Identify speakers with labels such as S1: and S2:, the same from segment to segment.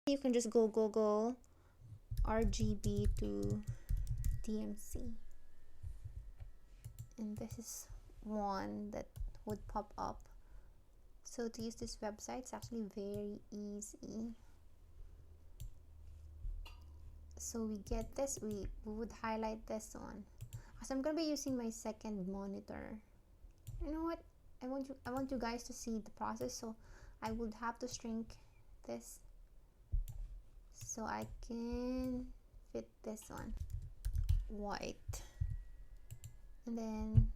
S1: You can just go Google RGB to DMC, and this is one that would pop up. So to use this website, it's actually very easy. So we get this, we would highlight this one. So I'm gonna be using my second monitor. You know what? I want you guys to see the process, so I would have to shrink this so I can fit this one white, and then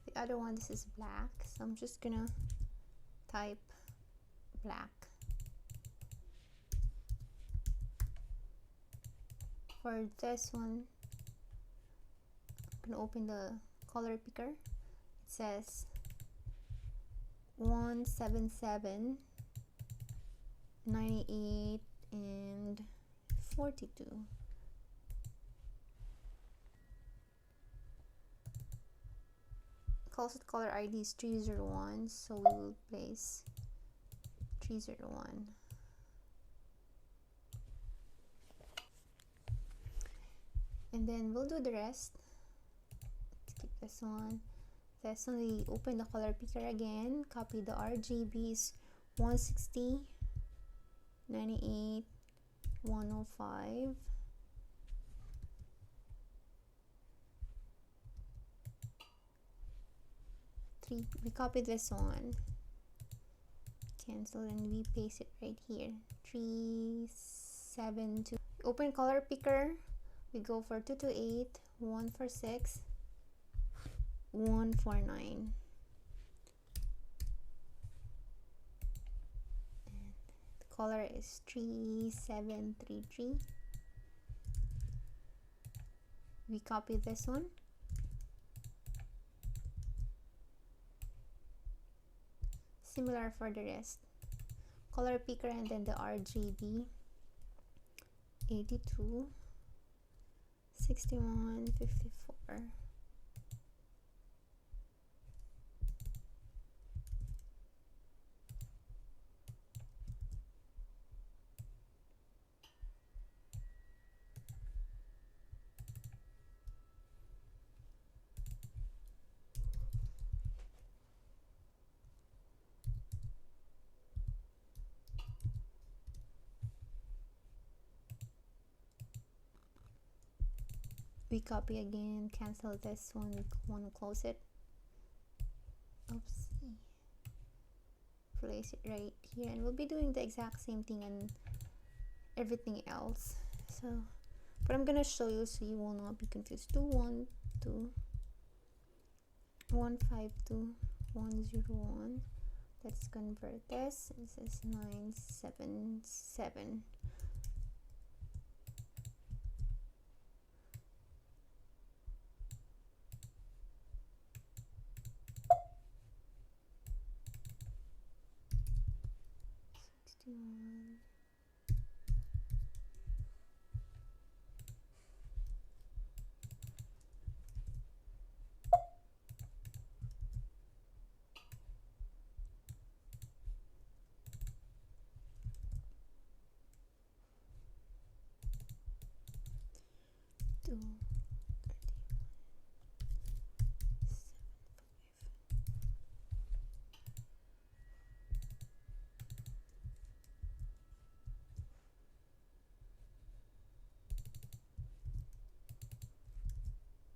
S1: the other one, this is black, so I'm just gonna type black. For this one, I'm gonna open the color picker. It says 177, 98, and 42. Closet color ID is 301, so we will place 301. And then we'll do the rest. Let's keep this one. This one, we open the color picker again, copy the RGBs 160, 98, 105. We copy this one, cancel, and we paste it right here. 372. Open color picker, we go for 228, 146, 149. And the color is 3733. We copy this one. Similar for the rest. Color picker and then the RGB 82, 61, 54. We copy again, cancel this one, we want to close it. Oopsie. Place it right here, and we'll be doing the exact same thing on everything else. So, but I'm gonna show you so you will not be confused. 212, 152, 101. Let's convert this. This is 977.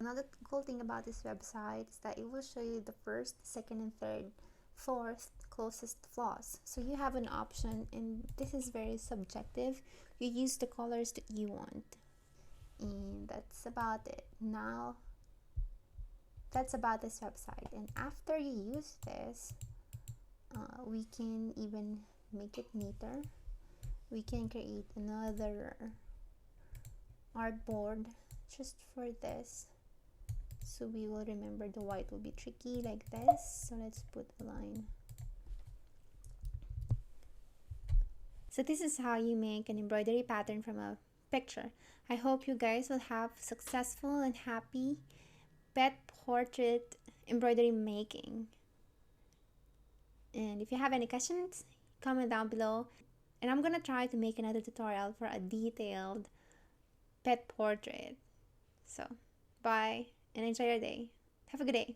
S1: Another cool thing about this website is that it will show you the first, second, and third, fourth closest floss. So you have an option, and this is very subjective. You use the colors that you want, and that's about it. Now, that's about this website. And after you use this, we can even make it neater. We can create another artboard just for this. So we will remember the white will be tricky like this. So let's put a line. So this is how you make an embroidery pattern from a picture. I hope you guys will have successful and happy pet portrait embroidery making. And if you have any questions, comment down below. And I'm gonna try to make another tutorial for a detailed pet portrait. So bye and enjoy your day. Have a good day.